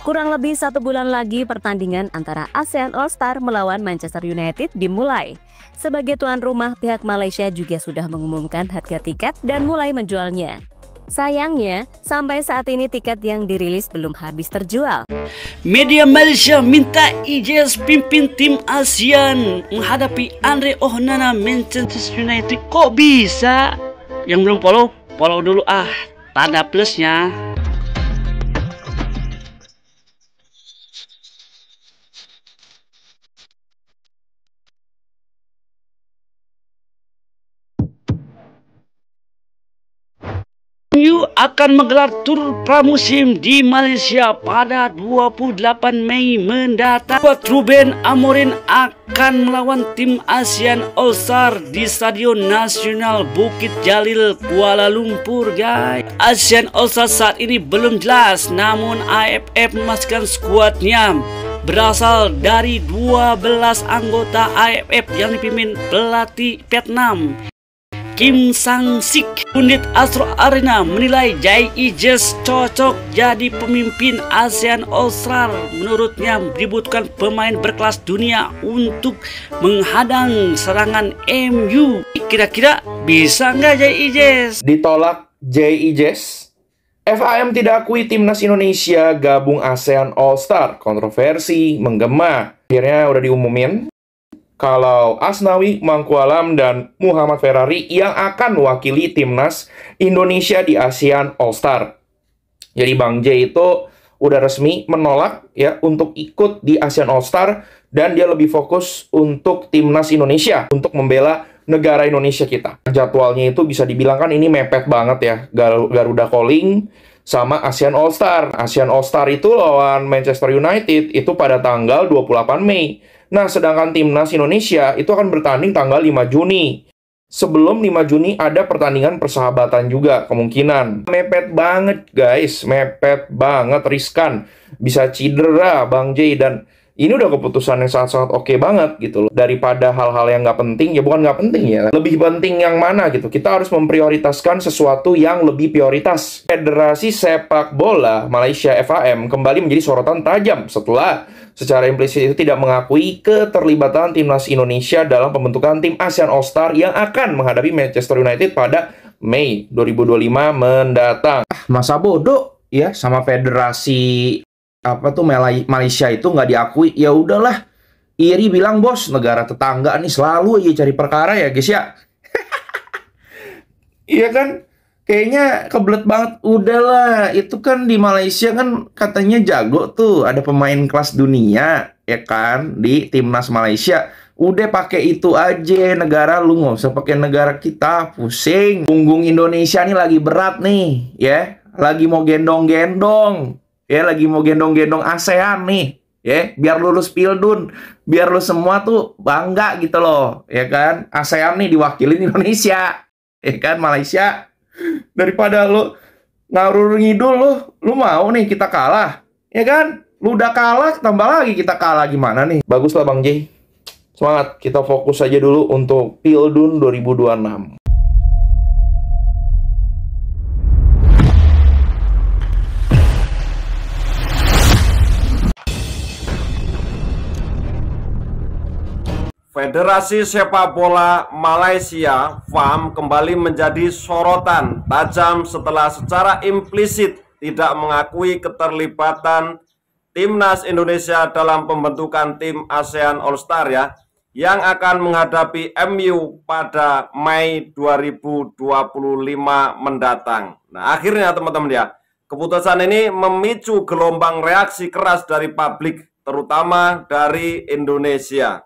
Kurang lebih 1 bulan lagi pertandingan antara ASEAN All-Star melawan Manchester United dimulai. Sebagai tuan rumah, pihak Malaysia juga sudah mengumumkan harga tiket dan mulai menjualnya. Sayangnya, sampai saat ini tiket yang dirilis belum habis terjual. Media Malaysia minta Ijes pimpin tim ASEAN menghadapi Andre Onana Manchester United. Kok bisa? Yang belum follow dulu tanda plusnya. MU akan menggelar tur pramusim di Malaysia pada 28 Mei mendatang. Ruben Amorim akan melawan tim ASEAN All-Star di Stadion Nasional Bukit Jalil, Kuala Lumpur, guys. ASEAN All-Star saat ini belum jelas, namun AFF memastikan skuadnya berasal dari 12 anggota AFF yang dipimpin pelatih Vietnam Kim Sang-sik. Unit Astro Arena menilai Jai Ijes cocok jadi pemimpin ASEAN All-Star. Menurutnya dibutuhkan pemain berkelas dunia untuk menghadang serangan MU. Kira-kira bisa nggak Jai Ijes? Ditolak Jai Ijes. FAM tidak akui timnas Indonesia gabung ASEAN All-Star. Kontroversi menggema. Akhirnya udah diumumin kalau Asnawi Mangkualam dan Muhammad Ferrari yang akan mewakili timnas Indonesia di ASEAN All-Star. Jadi Bang J itu udah resmi menolak ya untuk ikut di ASEAN All-Star dan dia lebih fokus untuk timnas Indonesia untuk membela negara Indonesia kita. Jadwalnya itu bisa dibilang kan ini mepet banget ya. Garuda Calling sama ASEAN All-Star. ASEAN All-Star itu lawan Manchester United itu pada tanggal 28 Mei. Nah, sedangkan timnas Indonesia itu akan bertanding tanggal 5 Juni. Sebelum 5 Juni ada pertandingan persahabatan juga kemungkinan. Mepet banget guys, mepet banget, riskan. Bisa cedera Bang J, dan ini udah keputusan yang sangat-sangat oke banget gitu loh. Daripada hal-hal yang nggak penting, ya bukan nggak penting ya. Lebih penting yang mana gitu. Kita harus memprioritaskan sesuatu yang lebih prioritas. Federasi Sepak Bola Malaysia FAM kembali menjadi sorotan tajam setelah secara implisit itu tidak mengakui keterlibatan timnas Indonesia dalam pembentukan tim ASEAN All-Star yang akan menghadapi Manchester United pada Mei 2025 mendatang. Masa bodoh ya sama federasi Malaysia itu nggak diakui. Ya udahlah, iri bilang bos, negara tetangga nih selalu aja cari perkara ya guys ya. Iya kan, kayaknya kebelet banget. Udahlah, itu kan di Malaysia kan katanya jago tuh, ada pemain kelas dunia ya kan di timnas Malaysia. Udah pakai itu aja negara lu, nggak usah pakai negara kita, pusing. Punggung Indonesia nih lagi berat nih ya, lagi mau gendong-gendong. Ya, lagi mau gendong-gendong ASEAN nih, ya, biar lulus Pildun, biar lu semua tuh bangga gitu loh, ya kan, ASEAN nih diwakilin Indonesia, ya kan, Malaysia. Daripada lu ngarur ngidul lu mau nih kita kalah, ya kan, lu udah kalah, tambah lagi kita kalah, gimana nih? Baguslah Bang J, semangat, kita fokus aja dulu untuk Pildun 2026. Federasi Sepak Bola Malaysia FAM kembali menjadi sorotan tajam setelah secara implisit tidak mengakui keterlibatan timnas Indonesia dalam pembentukan tim ASEAN All-Star ya, yang akan menghadapi MU pada Mei 2025 mendatang. Nah, akhirnya teman-teman ya, keputusan ini memicu gelombang reaksi keras dari publik, terutama dari Indonesia,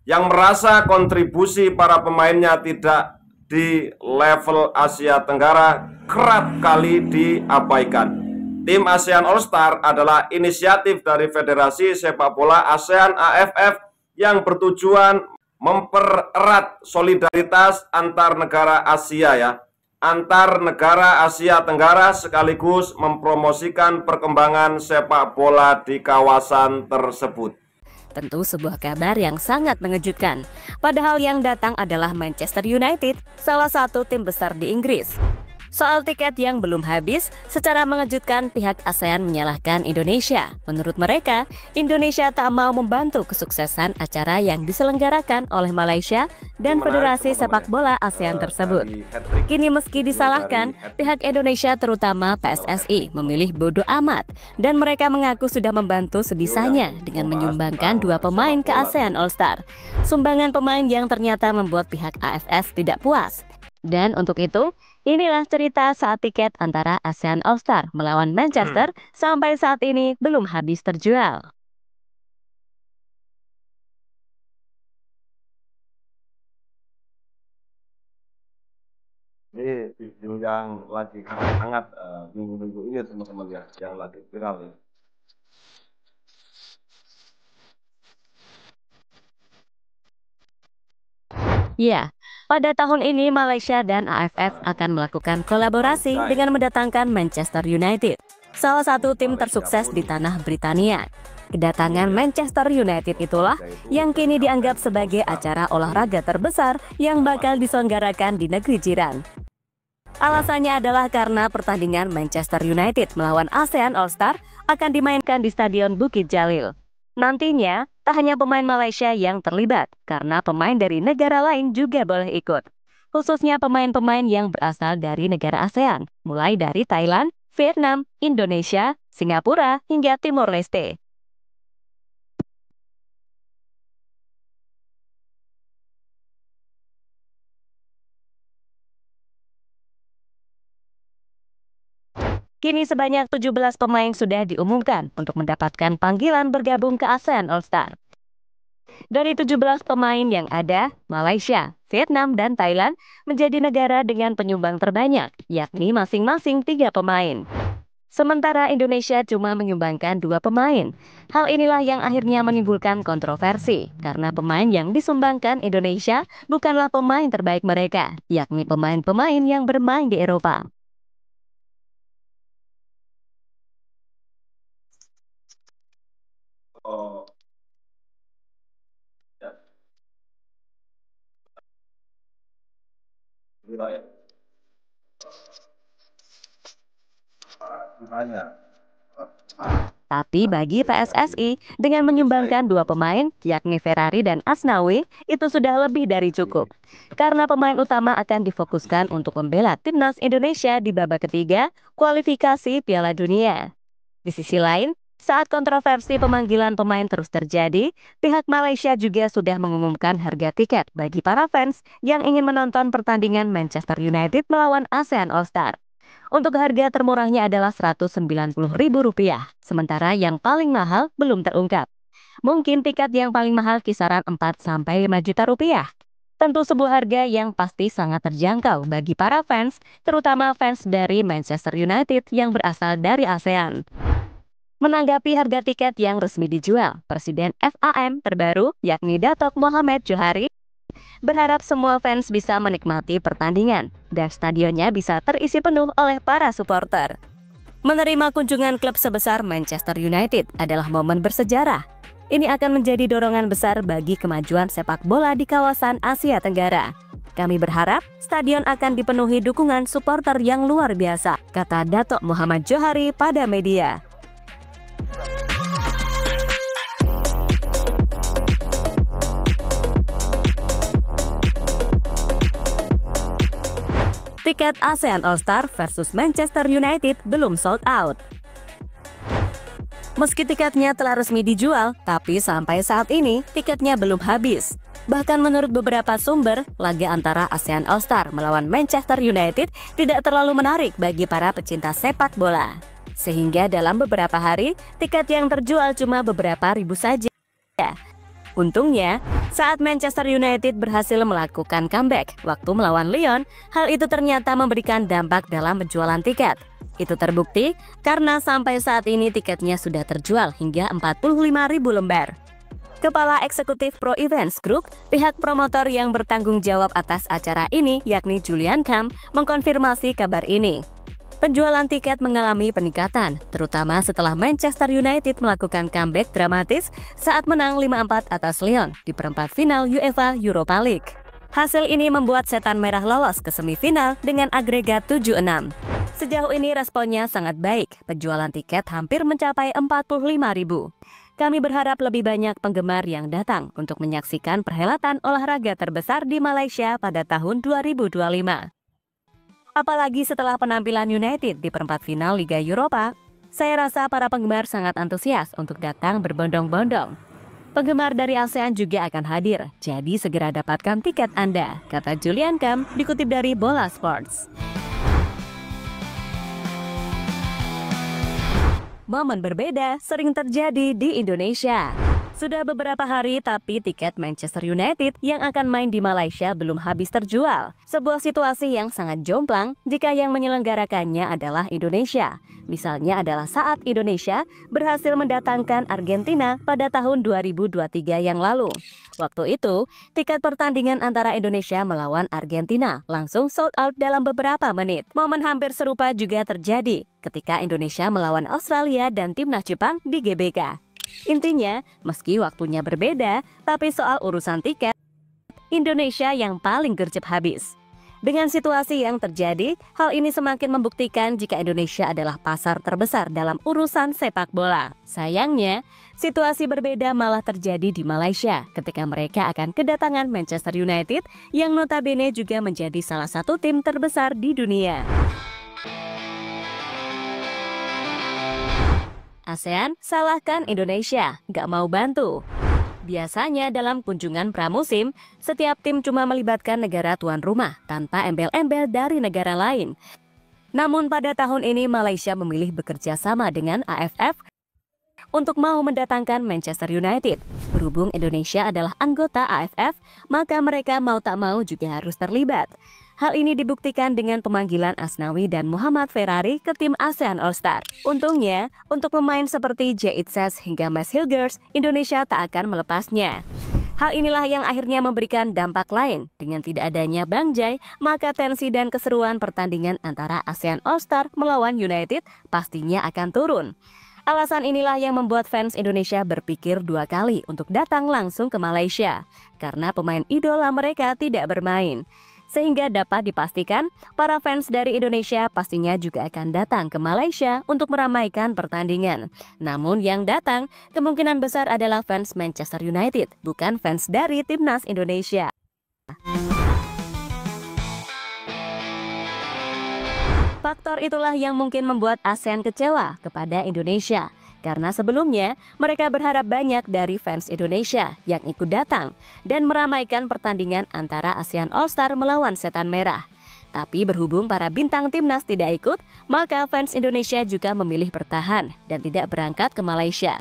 yang merasa kontribusi para pemainnya tidak di level Asia Tenggara kerap kali diabaikan. Tim ASEAN All-Star adalah inisiatif dari Federasi Sepak Bola ASEAN AFF yang bertujuan mempererat solidaritas antar negara Asia ya, antar negara Asia Tenggara, sekaligus mempromosikan perkembangan sepak bola di kawasan tersebut. Tentu sebuah kabar yang sangat mengejutkan. Padahal yang datang adalah Manchester United, salah satu tim besar di Inggris. Soal tiket yang belum habis, secara mengejutkan pihak ASEAN menyalahkan Indonesia. Menurut mereka, Indonesia tak mau membantu kesuksesan acara yang diselenggarakan oleh Malaysia dan Federasi Sepak Bola ASEAN tersebut. Kini meski disalahkan, pihak Indonesia terutama PSSI memilih bodoh amat dan mereka mengaku sudah membantu sebisanya dengan menyumbangkan 2 pemain ke ASEAN All-Star. Sumbangan pemain yang ternyata membuat pihak AFF tidak puas. Dan untuk itu, inilah cerita saat tiket antara ASEAN All-Star melawan Manchester sampai saat ini belum habis terjual. Ini video yang lagi hangat minggu-minggu ini teman-teman ya, yang lagi viral ya. Ya, pada tahun ini Malaysia dan AFF akan melakukan kolaborasi dengan mendatangkan Manchester United, salah satu tim tersukses di tanah Britania. Kedatangan Manchester United itulah yang kini dianggap sebagai acara olahraga terbesar yang bakal diselenggarakan di negeri jiran. Alasannya adalah karena pertandingan Manchester United melawan ASEAN All-Star akan dimainkan di Stadion Bukit Jalil. Nantinya, tak hanya pemain Malaysia yang terlibat, karena pemain dari negara lain juga boleh ikut. Khususnya pemain-pemain yang berasal dari negara ASEAN, mulai dari Thailand, Vietnam, Indonesia, Singapura, hingga Timor Leste. Kini sebanyak 17 pemain sudah diumumkan untuk mendapatkan panggilan bergabung ke ASEAN All-Star. Dari 17 pemain yang ada, Malaysia, Vietnam, dan Thailand menjadi negara dengan penyumbang terbanyak, yakni masing-masing 3 pemain. Sementara Indonesia cuma menyumbangkan 2 pemain. Hal inilah yang akhirnya menimbulkan kontroversi, karena pemain yang disumbangkan Indonesia bukanlah pemain terbaik mereka, yakni pemain-pemain yang bermain di Eropa. Oh, ya. Wilayah. Makanya. Tapi bagi PSSI, dengan menyumbangkan 2 pemain, yakni Ferrari dan Asnawi, itu sudah lebih dari cukup. Karena pemain utama akan difokuskan untuk membela timnas Indonesia di babak ketiga, kualifikasi Piala Dunia. Di sisi lain, saat kontroversi pemanggilan pemain terus terjadi, pihak Malaysia juga sudah mengumumkan harga tiket bagi para fans yang ingin menonton pertandingan Manchester United melawan ASEAN All-Star. Untuk harga termurahnya adalah Rp190.000, sementara yang paling mahal belum terungkap. Mungkin tiket yang paling mahal kisaran 4-5 juta rupiah. Tentu sebuah harga yang pasti sangat terjangkau bagi para fans, terutama fans dari Manchester United yang berasal dari ASEAN. Menanggapi harga tiket yang resmi dijual, Presiden FAM terbaru, yakni Datuk Mohamed Johari, berharap semua fans bisa menikmati pertandingan dan stadionnya bisa terisi penuh oleh para supporter. Menerima kunjungan klub sebesar Manchester United adalah momen bersejarah. Ini akan menjadi dorongan besar bagi kemajuan sepak bola di kawasan Asia Tenggara. Kami berharap stadion akan dipenuhi dukungan supporter yang luar biasa, kata Datuk Mohamed Johari pada media. Tiket ASEAN All-Star versus Manchester United belum sold out. Meski tiketnya telah resmi dijual, tapi sampai saat ini tiketnya belum habis. Bahkan menurut beberapa sumber, laga antara ASEAN All-Star melawan Manchester United tidak terlalu menarik bagi para pecinta sepak bola. Sehingga dalam beberapa hari, tiket yang terjual cuma beberapa ribu saja. Untungnya, saat Manchester United berhasil melakukan comeback waktu melawan Lyon, hal itu ternyata memberikan dampak dalam penjualan tiket. Itu terbukti karena sampai saat ini tiketnya sudah terjual hingga 45.000 lembar. Kepala Eksekutif Pro Events Group, pihak promotor yang bertanggung jawab atas acara ini, yakni Julian Kam, mengkonfirmasi kabar ini. Penjualan tiket mengalami peningkatan, terutama setelah Manchester United melakukan comeback dramatis saat menang 5-4 atas Lyon di perempat final UEFA Europa League. Hasil ini membuat Setan Merah lolos ke semifinal dengan agregat 7-6. Sejauh ini responnya sangat baik, penjualan tiket hampir mencapai 45.000. Kami berharap lebih banyak penggemar yang datang untuk menyaksikan perhelatan olahraga terbesar di Malaysia pada tahun 2025. Apalagi setelah penampilan United di perempat final Liga Eropa, saya rasa para penggemar sangat antusias untuk datang berbondong-bondong. Penggemar dari ASEAN juga akan hadir, jadi segera dapatkan tiket Anda, kata Julian Kam dikutip dari Bola Sports. Momen berbeda sering terjadi di Indonesia. Sudah beberapa hari tapi tiket Manchester United yang akan main di Malaysia belum habis terjual. Sebuah situasi yang sangat jomplang jika yang menyelenggarakannya adalah Indonesia. Misalnya adalah saat Indonesia berhasil mendatangkan Argentina pada tahun 2023 yang lalu. Waktu itu, tiket pertandingan antara Indonesia melawan Argentina langsung sold out dalam beberapa menit. Momen hampir serupa juga terjadi ketika Indonesia melawan Australia dan timnas Jepang di GBK. Intinya, meski waktunya berbeda, tapi soal urusan tiket, Indonesia yang paling gercep habis. Dengan situasi yang terjadi, hal ini semakin membuktikan jika Indonesia adalah pasar terbesar dalam urusan sepak bola. Sayangnya, situasi berbeda malah terjadi di Malaysia ketika mereka akan kedatangan Manchester United yang notabene juga menjadi salah satu tim terbesar di dunia. ASEAN salahkan Indonesia, gak mau bantu. Biasanya dalam kunjungan pramusim, setiap tim cuma melibatkan negara tuan rumah tanpa embel-embel dari negara lain. Namun pada tahun ini Malaysia memilih bekerja sama dengan AFF untuk mau mendatangkan Manchester United. Berhubung Indonesia adalah anggota AFF, maka mereka mau tak mau juga harus terlibat. Hal ini dibuktikan dengan pemanggilan Asnawi dan Muhammad Ferrari ke tim ASEAN All-Star. Untungnya, untuk pemain seperti Jait Ses hingga Max Hilgers, Indonesia tak akan melepasnya. Hal inilah yang akhirnya memberikan dampak lain. Dengan tidak adanya Bang Jai, maka tensi dan keseruan pertandingan antara ASEAN All-Star melawan United pastinya akan turun. Alasan inilah yang membuat fans Indonesia berpikir dua kali untuk datang langsung ke Malaysia, karena pemain idola mereka tidak bermain. Sehingga dapat dipastikan, para fans dari Indonesia pastinya juga akan datang ke Malaysia untuk meramaikan pertandingan. Namun yang datang kemungkinan besar adalah fans Manchester United, bukan fans dari timnas Indonesia. Faktor itulah yang mungkin membuat ASEAN kecewa kepada Indonesia. Karena sebelumnya mereka berharap banyak dari fans Indonesia yang ikut datang dan meramaikan pertandingan antara ASEAN All-Star melawan Setan Merah. Tapi berhubung para bintang timnas tidak ikut, maka fans Indonesia juga memilih bertahan dan tidak berangkat ke Malaysia.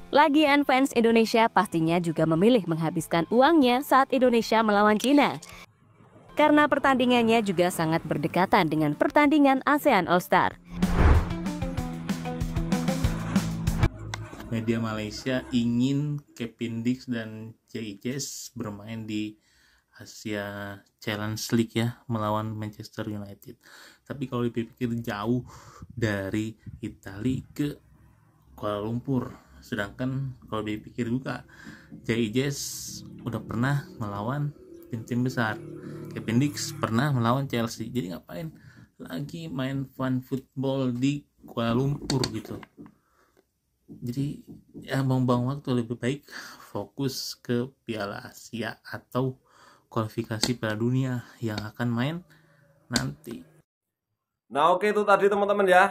Lagian fans Indonesia pastinya juga memilih menghabiskan uangnya saat Indonesia melawan Cina. Karena pertandingannya juga sangat berdekatan dengan pertandingan ASEAN All-Star. Media Malaysia ingin Kevin Dix dan JIJS bermain di Asia Challenge League ya, melawan Manchester United. Tapi kalau dipikir jauh dari Italia ke Kuala Lumpur. Sedangkan kalau dipikir juga JIJS udah pernah melawan tim-tim besar. Kevin Dix pernah melawan Chelsea. Jadi ngapain lagi main fun football di Kuala Lumpur gitu. Jadi ya buang-buang waktu, lebih baik fokus ke Piala Asia atau kualifikasi Piala Dunia yang akan main nanti. Nah oke, itu tadi teman-teman ya.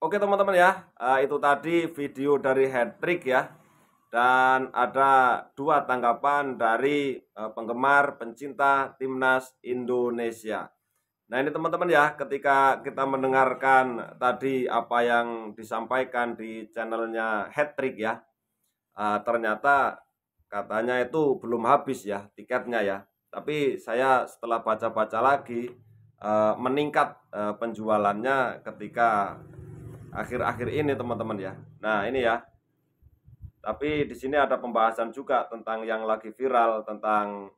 Oke teman-teman ya, itu tadi video dari Hat-Trick ya. Dan ada dua tanggapan dari penggemar pencinta timnas Indonesia. Nah ini teman-teman ya, ketika kita mendengarkan tadi apa yang disampaikan di channelnya Hat-Trick ya, ternyata katanya itu belum habis ya tiketnya ya. Tapi saya setelah baca-baca lagi, meningkat penjualannya ketika akhir-akhir ini teman-teman ya. Nah ini ya, tapi di sini ada pembahasan juga tentang yang lagi viral tentang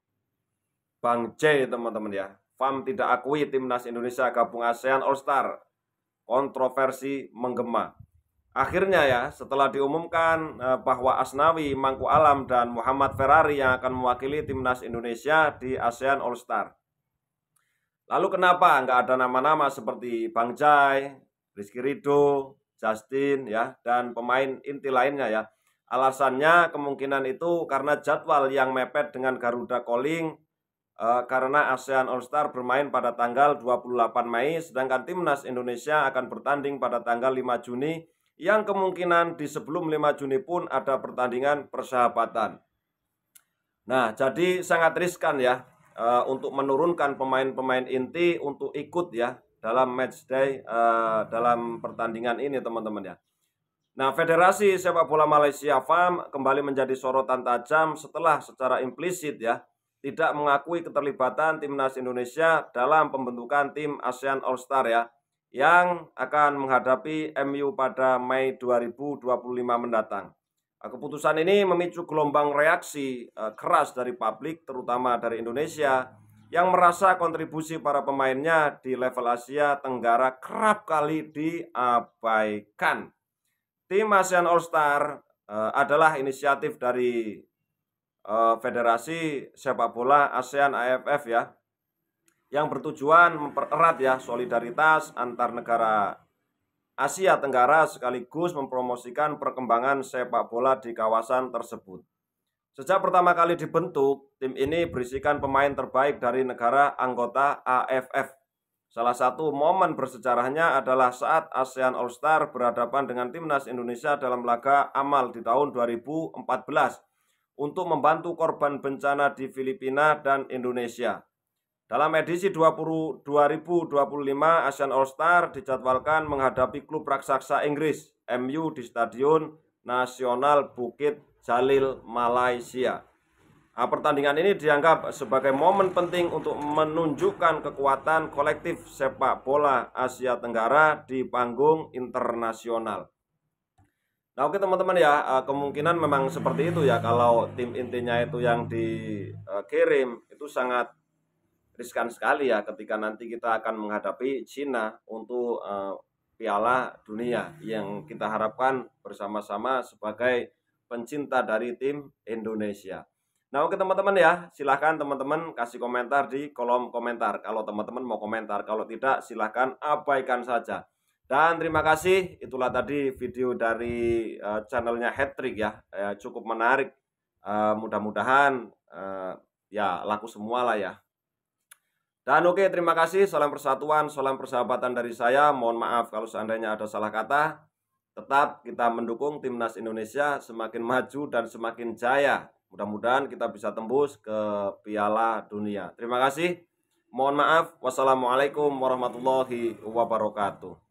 Bang J teman-teman ya. FAM tidak akui timnas Indonesia gabung ASEAN All-Star, kontroversi menggema. akhirnya ya, setelah diumumkan bahwa Asnawi, Mangku Alam, dan Muhammad Ferrari yang akan mewakili timnas Indonesia di ASEAN All Star. Lalu kenapa nggak ada nama-nama seperti Bang Jai, Rizky Ridho, Justin ya, dan pemain inti lainnya ya? Alasannya kemungkinan itu karena jadwal yang mepet dengan Garuda Calling, karena ASEAN All Star bermain pada tanggal 28 Mei, sedangkan timnas Indonesia akan bertanding pada tanggal 5 Juni, yang kemungkinan di sebelum 5 Juni pun ada pertandingan persahabatan. Nah, jadi sangat riskan ya untuk menurunkan pemain-pemain inti untuk ikut ya dalam match day dalam pertandingan ini, teman-teman ya. Nah, Federasi Sepak Bola Malaysia FAM kembali menjadi sorotan tajam setelah secara implisit ya tidak mengakui keterlibatan timnas Indonesia dalam pembentukan tim ASEAN All Star ya, yang akan menghadapi MU pada Mei 2025 mendatang. Keputusan ini memicu gelombang reaksi keras dari publik, terutama dari Indonesia, yang merasa kontribusi para pemainnya di level Asia Tenggara kerap kali diabaikan. Tim ASEAN All Star adalah inisiatif dari Federasi Sepak Bola ASEAN AFF ya, yang bertujuan mempererat ya solidaritas antar negara Asia Tenggara sekaligus mempromosikan perkembangan sepak bola di kawasan tersebut. Sejak pertama kali dibentuk, tim ini berisikan pemain terbaik dari negara anggota AFF. Salah satu momen bersejarahnya adalah saat ASEAN All Star berhadapan dengan timnas Indonesia dalam laga amal di tahun 2014 untuk membantu korban bencana di Filipina dan Indonesia. Dalam edisi 2025, ASEAN All Star dijadwalkan menghadapi klub raksasa Inggris, MU, di Stadion Nasional Bukit Jalil, Malaysia. Pertandingan ini dianggap sebagai momen penting untuk menunjukkan kekuatan kolektif sepak bola Asia Tenggara di panggung internasional. Nah, oke teman-teman ya, kemungkinan memang seperti itu ya, kalau tim intinya itu yang dikirim itu sangat riskan sekali ya ketika nanti kita akan menghadapi Cina untuk Piala Dunia yang kita harapkan bersama-sama sebagai pencinta dari tim Indonesia. Nah, oke teman-teman ya, silahkan teman-teman kasih komentar di kolom komentar kalau teman-teman mau komentar. Kalau tidak, silahkan abaikan saja. Dan terima kasih, itulah tadi video dari channelnya Hattrick ya, cukup menarik. Mudah-mudahan ya laku semua lah ya. Dan oke, terima kasih, salam persatuan, salam persahabatan dari saya. Mohon maaf kalau seandainya ada salah kata. Tetap kita mendukung timnas Indonesia semakin maju dan semakin jaya. Mudah-mudahan kita bisa tembus ke Piala Dunia. Terima kasih. Mohon maaf. Wassalamualaikum warahmatullahi wabarakatuh.